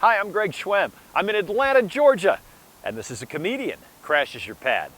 Hi, I'm Greg Schwem. I'm in Atlanta, Georgia, and this is a comedian crashes your pad.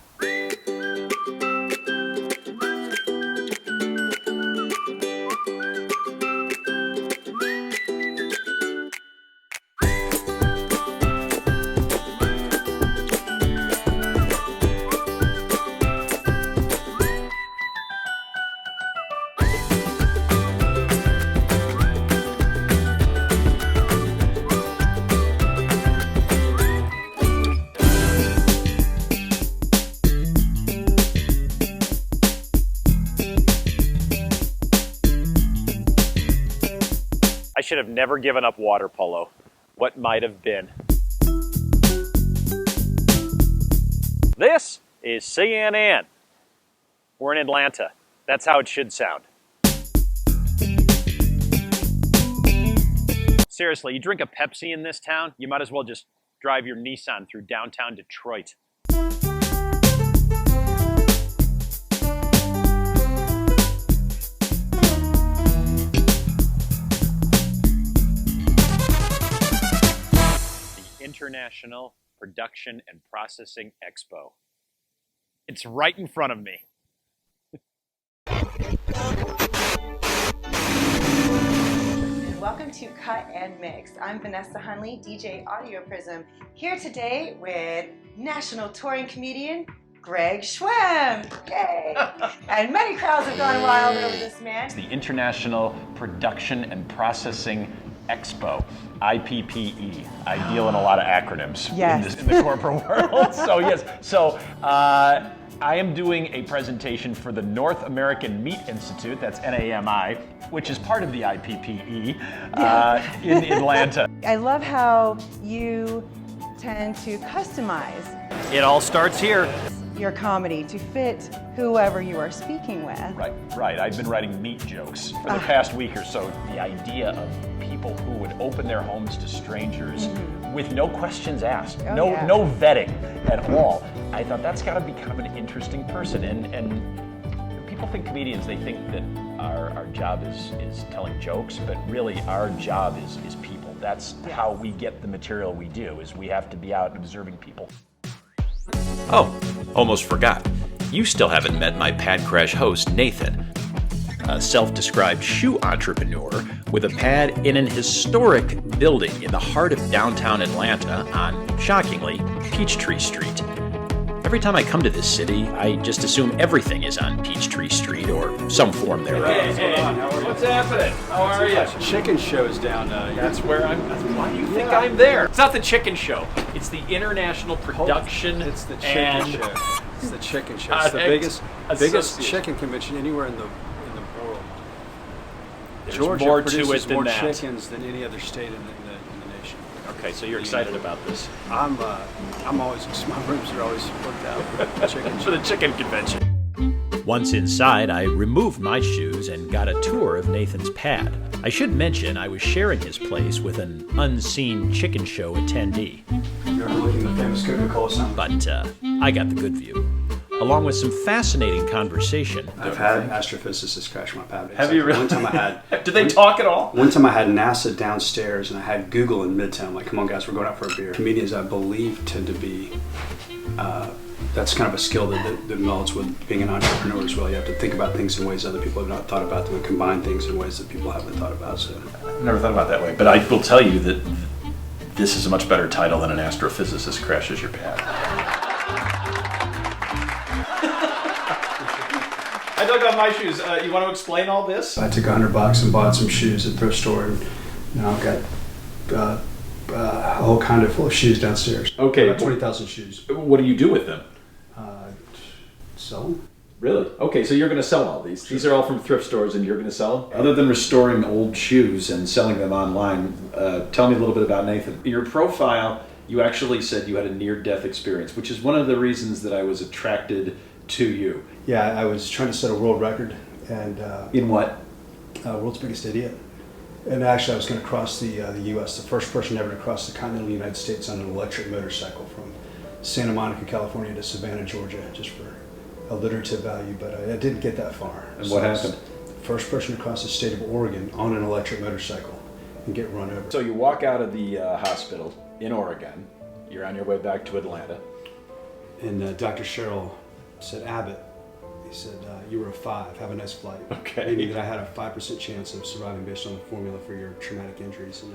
I should have never given up water polo. What might have been. This is CNN. We're in Atlanta. That's how it should sound. Seriously, you drink a Pepsi in this town, you might as well just drive your Nissan through downtown Detroit. International Production and Processing Expo. It's right in front of me. Welcome to Cut and Mix. I'm Vanessa Hunley, DJ Audio Prism, here today with national touring comedian Greg Schwem. Yay! And many crowds have gone wild over this man. It's the International Production and Processing Expo, IPPE. I deal in a lot of acronyms in the corporate world. So I am doing a presentation for the North American Meat Institute, that's NAMI, which is part of the IPPE in Atlanta. I love how you tend to customize It all starts here. your comedy to fit whoever you are speaking with. Right. I've been writing meat jokes for the past week or so. The idea of people who would open their homes to strangers with no questions asked, no vetting at all. I thought that's got to be kind of an interesting person. And people think comedians, they think that our job is telling jokes, but really our job is people. That's how we get the material we do, is we have to be out observing people. Oh, almost forgot. You still haven't met my Pad Crash host, Nathan, a self-described shoe entrepreneur with a pad in an historic building in the heart of downtown Atlanta on, shockingly, Peachtree Street. Every time I come to this city, I just assume everything is on Peachtree Street or some form thereof. Hey, what's happening? How are you? Chicken show's down. That's where I'm. Why do you think I'm there? It's not the chicken show. It's the International Production. It's the chicken show. It's the chicken show. It's the biggest chicken convention anywhere in the world. There's Georgia more to produces it than more that. chickens than any other state in the nation. Okay, so you're excited about this. I'm always, my rooms are always booked out for the chicken For show. the chicken convention. Once inside, I removed my shoes and got a tour of Nathan's pad. I should mention I was sharing his place with an unseen chicken show attendee, You're looking at the famous Coca-Cola sign. but I got the good view, along with some fascinating conversation. I've had astrophysicists crash my pad. Have you really? One time I had. Did they talk at all? One time I had NASA downstairs and I had Google in Midtown. I'm like, come on guys, we're going out for a beer. Comedians, I believe, tend to be, that's kind of a skill that melds with being an entrepreneur as well. You have to think about things in ways other people have not thought about them and combine things in ways that people haven't thought about. So I've never thought about it that way, but I will tell you that this is a much better title than an astrophysicist crashes your pad. I dug on my shoes. You want to explain all this? I took $100 and bought some shoes at the thrift store, and now I've got a whole condo full of shoes downstairs. Okay. About 20,000 shoes. What do you do with them? Sell them. Really? Okay, so you're going to sell all these. These are all from thrift stores and you're going to sell them? Other than restoring old shoes and selling them online, tell me a little bit about Nathan. Your profile, you actually said you had a near-death experience, which is one of the reasons that I was attracted to you. Yeah, I was trying to set a world record, and In what? world's biggest idiot. And actually, I was going to cross the U.S., the first person ever to cross the continental United States on an electric motorcycle from Santa Monica, California to Savannah, Georgia, just for alliterative value, but I didn't get that far. And what happened? First person across the state of Oregon on an electric motorcycle. and get run over. So you walk out of the hospital in Oregon. You're on your way back to Atlanta. And Dr. Sherrill said, Abbott, he said, you were a 5, have a nice flight. Okay. Meaning that I had a 5% chance of surviving based on the formula for your traumatic injuries. And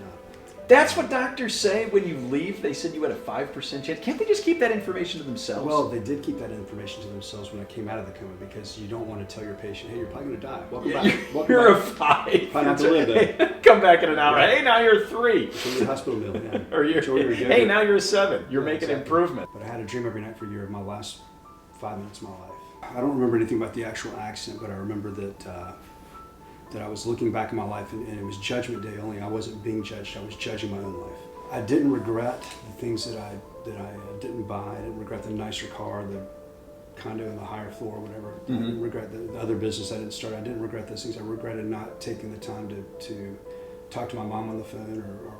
That's what doctors say when you leave. They said you had a 5% chance. Can't they just keep that information to themselves? well, they did keep that information to themselves when I came out of the coma, because you don't want to tell your patient, hey, you're probably going to die. Welcome back. Welcome You're back. a 5. Try not to live then. Come back in an hour. Right. Hey, now you're a 3. Enjoy your hospital meal, yeah. Or Enjoy your hey, yogurt. now you're a 7. You're Yeah, making exactly. improvement. But I had a dream every night for a year, my last 5 minutes of my life. I don't remember anything about the actual accident, but I remember that I was looking back in my life, and it was Judgment Day. Only I wasn't being judged; I was judging my own life. I didn't regret the things that I didn't buy. I didn't regret the nicer car, the condo on the higher floor, or whatever. I didn't regret the other business I didn't start. I didn't regret those things. I regretted not taking the time to talk to my mom on the phone, or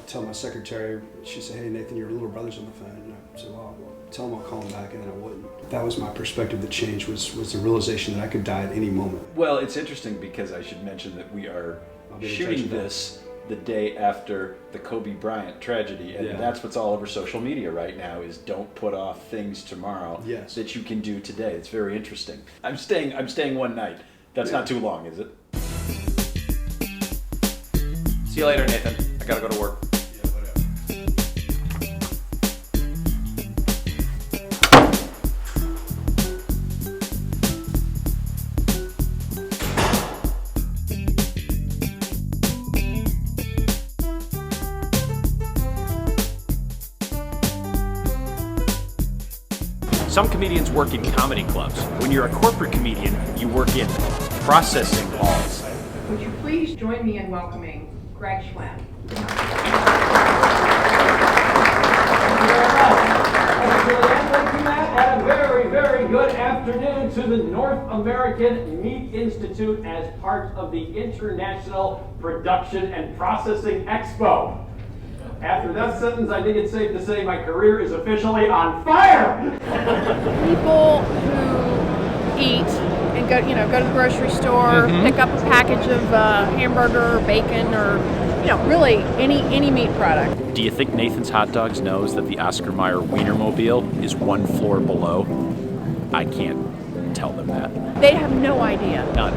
tell my secretary. She said, "Hey, Nathan, your little brother's on the phone." And I said, "Well, tell him I'll call him back," and then I wouldn't. That was my perspective that changed, was the realization that I could die at any moment. Well, it's interesting because I should mention that we are shooting this the day after the Kobe Bryant tragedy, and that's what's all over social media right now, is don't put off things tomorrow that you can do today. It's very interesting. I'm staying one night. That's not too long, is it? See you later, Nathan. I gotta go to work. Yeah, whatever. Some comedians work in comedy clubs. When you're a corporate comedian, you work in processing halls. Would you please join me in welcoming Greg Schwem? And a very, very good afternoon to the North American Meat Institute as part of the International Production and Processing Expo. After that sentence, I think it's safe to say my career is officially on fire. People who eat and go to the grocery store, pick up a package of hamburger or bacon or really any meat product. Do you think Nathan's Hot Dogs knows that the Oscar Mayer Wienermobile is 1 floor below? I can't tell them that. They have no idea. None.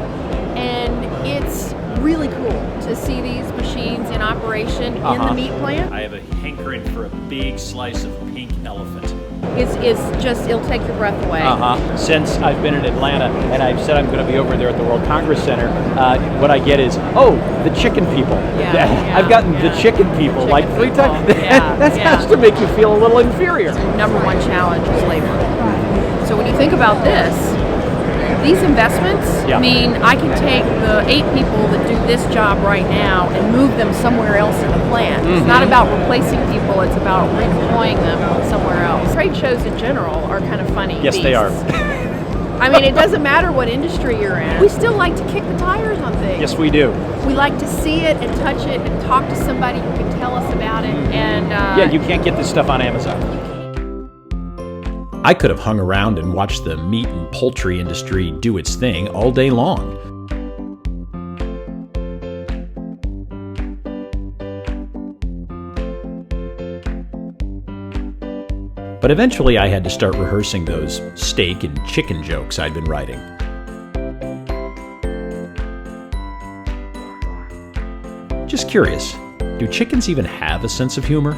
And it's really cool to see these machines in operation in the meat plant. I have a hankering for a big slice of pink elephant. It's just, it'll take your breath away. Since I've been in Atlanta and I've said I'm going to be over there at the World Congress Center, what I get is, the chicken people. I've gotten the chicken people like 3 times. That has to make you feel a little inferior. Number one challenge is labor. So when you think about this, these investments mean I can take the 8 people that do this job right now and move them somewhere else in the plant. It's not about replacing people, it's about redeploying them somewhere else. Trade shows in general are kind of funny. Yes, they are. I mean, it doesn't matter what industry you're in. We still like to kick the tires on things. Yes, we do. We like to see it and touch it and talk to somebody who can tell us about it. And You can't get this stuff on Amazon. I could have hung around and watched the meat and poultry industry do its thing all day long. But eventually I had to start rehearsing those steak and chicken jokes I'd been writing. Just curious, do chickens even have a sense of humor?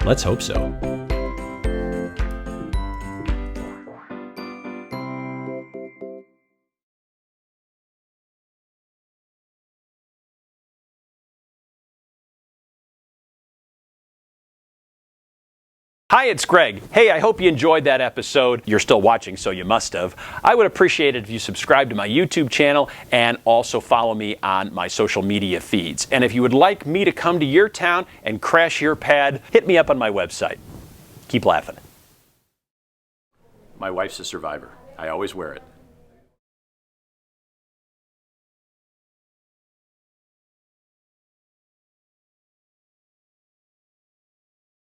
Let's hope so. Hi, it's Greg. Hey, I hope you enjoyed that episode. You're still watching, so you must have. I would appreciate it if you subscribe to my YouTube channel and also follow me on my social media feeds. And if you would like me to come to your town and crash your pad, hit me up on my website. Keep laughing. My wife's a survivor. I always wear it.